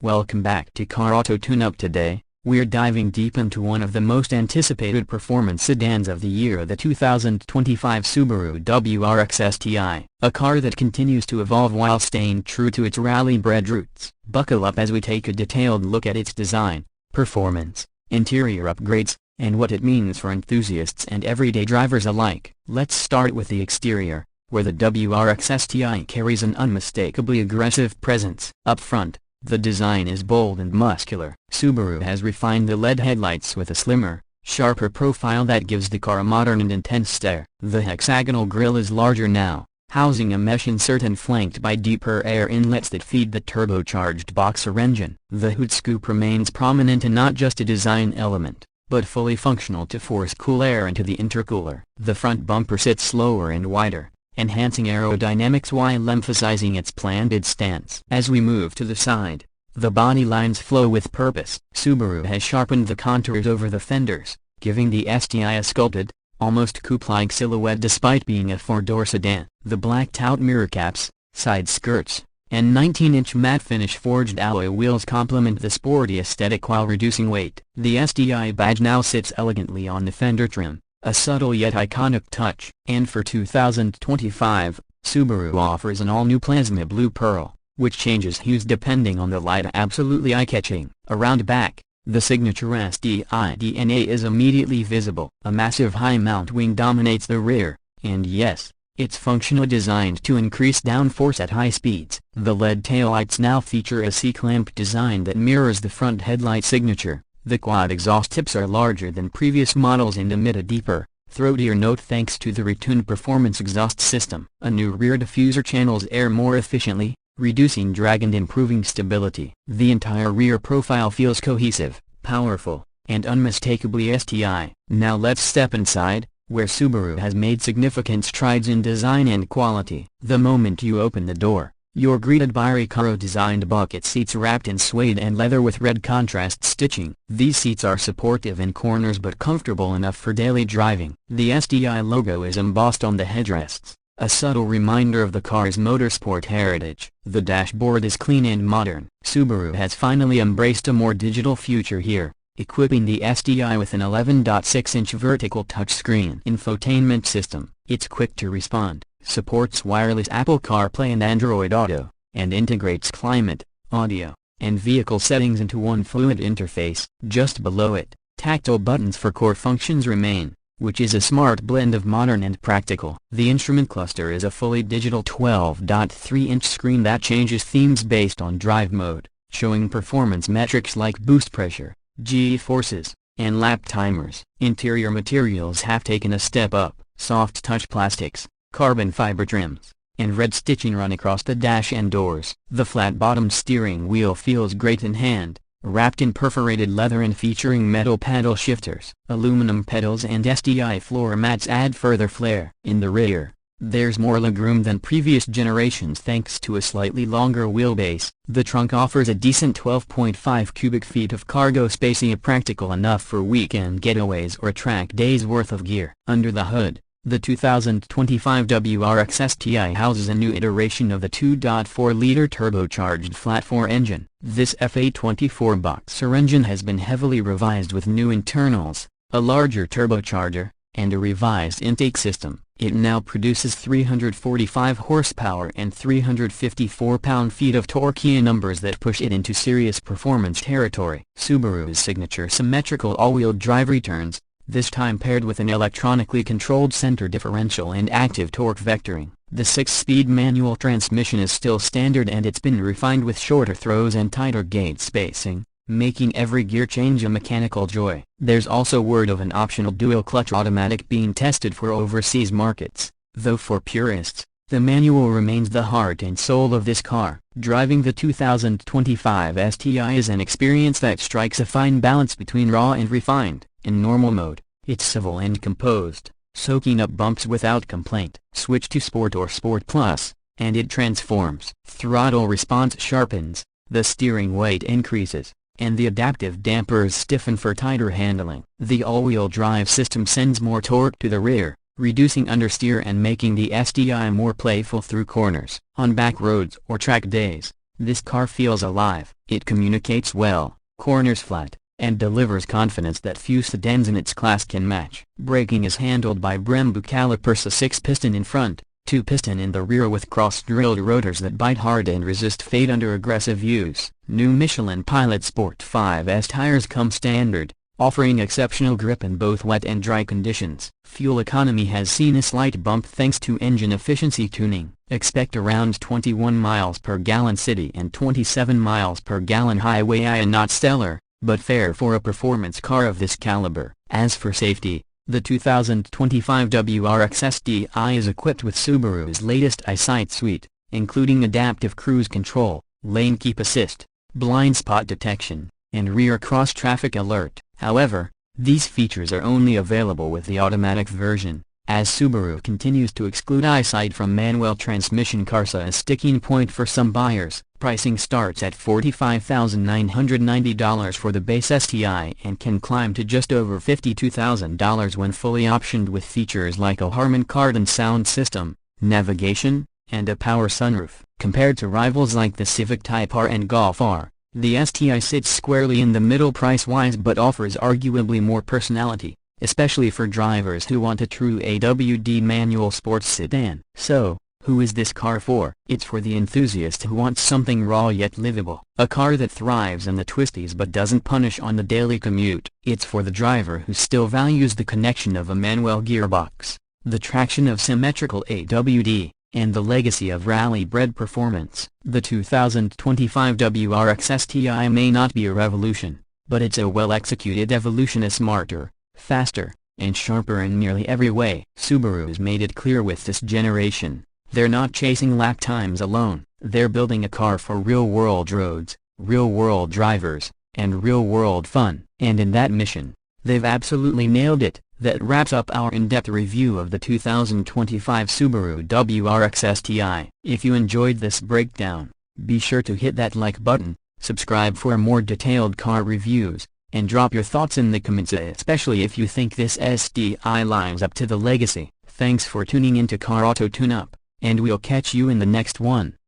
Welcome back to Car Auto Tune-Up. Today, we're diving deep into one of the most anticipated performance sedans of the year, the 2025 Subaru WRX STI, a car that continues to evolve while staying true to its rally-bred roots. Buckle up as we take a detailed look at its design, performance, interior upgrades, and what it means for enthusiasts and everyday drivers alike. Let's start with the exterior, where the WRX STI carries an unmistakably aggressive presence. Up front, the design is bold and muscular. Subaru has refined the LED headlights with a slimmer, sharper profile that gives the car a modern and intense stare. The hexagonal grille is larger now, housing a mesh insert and flanked by deeper air inlets that feed the turbocharged boxer engine. The hood scoop remains prominent and not just a design element, but fully functional to force cool air into the intercooler. The front bumper sits lower and wider, enhancing aerodynamics while emphasizing its planted stance. As we move to the side, the body lines flow with purpose. Subaru has sharpened the contours over the fenders, giving the STI a sculpted, almost coupe-like silhouette despite being a four-door sedan. The blacked-out mirror caps, side skirts, and 19-inch matte finish forged alloy wheels complement the sporty aesthetic while reducing weight. The STI badge now sits elegantly on the fender trim, a subtle yet iconic touch. And for 2025, Subaru offers an all-new Plasma Blue Pearl, which changes hues depending on the light. Absolutely eye-catching. Around back, the signature STI DNA is immediately visible. A massive high-mount wing dominates the rear, and yes, it's functionally designed to increase downforce at high speeds. The LED taillights now feature a C-clamp design that mirrors the front headlight signature. The quad exhaust tips are larger than previous models and emit a deeper, throatier note thanks to the retuned performance exhaust system. A new rear diffuser channels air more efficiently, reducing drag and improving stability. The entire rear profile feels cohesive, powerful, and unmistakably STI. Now let's step inside, where Subaru has made significant strides in design and quality. The moment you open the door, you're greeted by Recaro-designed bucket seats wrapped in suede and leather with red contrast stitching. These seats are supportive in corners but comfortable enough for daily driving. The STI logo is embossed on the headrests, a subtle reminder of the car's motorsport heritage. The dashboard is clean and modern. Subaru has finally embraced a more digital future here, equipping the STI with an 11.6-inch vertical touchscreen infotainment system. It's quick to respond, supports wireless Apple CarPlay and Android Auto, and integrates climate, audio, and vehicle settings into one fluid interface. Just below it, tactile buttons for core functions remain, which is a smart blend of modern and practical. The instrument cluster is a fully digital 12.3-inch screen that changes themes based on drive mode, showing performance metrics like boost pressure, G-forces, and lap timers. Interior materials have taken a step up. Soft touch plastics, carbon fiber trims, and red stitching run across the dash and doors. The flat-bottomed steering wheel feels great in hand, wrapped in perforated leather and featuring metal paddle shifters. Aluminum pedals and STI floor mats add further flair. In the rear, there's more legroom than previous generations thanks to a slightly longer wheelbase. The trunk offers a decent 12.5 cubic feet of cargo space, practical enough for weekend getaways or a track day's worth of gear. Under the hood, the 2025 WRX STI houses a new iteration of the 2.4-liter turbocharged flat-4 engine. This F824 boxer engine has been heavily revised with new internals, a larger turbocharger, and a revised intake system. It now produces 345 horsepower and 354 pound-feet of torque, numbers that push it into serious performance territory. Subaru's signature symmetrical all-wheel drive returns, this time paired with an electronically controlled center differential and active torque vectoring. The 6-speed manual transmission is still standard and it's been refined with shorter throws and tighter gauge spacing, making every gear change a mechanical joy. There's also word of an optional dual-clutch automatic being tested for overseas markets, though for purists, the manual remains the heart and soul of this car. Driving the 2025 STI is an experience that strikes a fine balance between raw and refined. In normal mode, it's civil and composed, soaking up bumps without complaint. Switch to Sport or Sport Plus, and it transforms. Throttle response sharpens, the steering weight increases, and the adaptive dampers stiffen for tighter handling. The all-wheel drive system sends more torque to the rear, reducing understeer and making the STI more playful through corners. On back roads or track days, This car feels alive. It communicates well, corners flat, and delivers confidence that few sedans in its class can match. Braking is handled by Brembo calipers, a 6-piston in front, 2-piston in the rear with cross-drilled rotors that bite hard and resist fade under aggressive use. New Michelin Pilot Sport 5S tires come standard, offering exceptional grip in both wet and dry conditions. Fuel economy has seen a slight bump thanks to engine efficiency tuning. Expect around 21 miles per gallon city and 27 miles per gallon highway. Not stellar, but fair for a performance car of this caliber. As for safety, the 2025 WRX STI is equipped with Subaru's latest EyeSight suite, including adaptive cruise control, lane keep assist, blind spot detection, and rear cross-traffic alert. However, these features are only available with the automatic version, as Subaru continues to exclude EyeSight from manual transmission cars, a sticking point for some buyers. Pricing starts at $45,990 for the base STI and can climb to just over $52,000 when fully optioned with features like a Harman Kardon sound system, navigation, and a power sunroof. Compared to rivals like the Civic Type R and Golf R, the STI sits squarely in the middle price-wise but offers arguably more personality, especially for drivers who want a true AWD manual sports sedan. So, who is this car for? It's for the enthusiast who wants something raw yet livable. A car that thrives in the twisties but doesn't punish on the daily commute. It's for the driver who still values the connection of a manual gearbox, the traction of symmetrical AWD, and the legacy of rally-bred performance. The 2025 WRX STI may not be a revolution, but it's a well-executed evolution, a smarter, faster, and sharper in nearly every way. Subaru's made it clear with this generation, they're not chasing lap times alone. They're building a car for real-world roads, real-world drivers, and real-world fun. And in that mission, they've absolutely nailed it. That wraps up our in-depth review of the 2025 Subaru WRX STI. If you enjoyed this breakdown, be sure to hit that like button, subscribe for more detailed car reviews, and drop your thoughts in the comments, especially if you think this STI lives up to the legacy. Thanks for tuning into Car Auto Tune Up, and we'll catch you in the next one.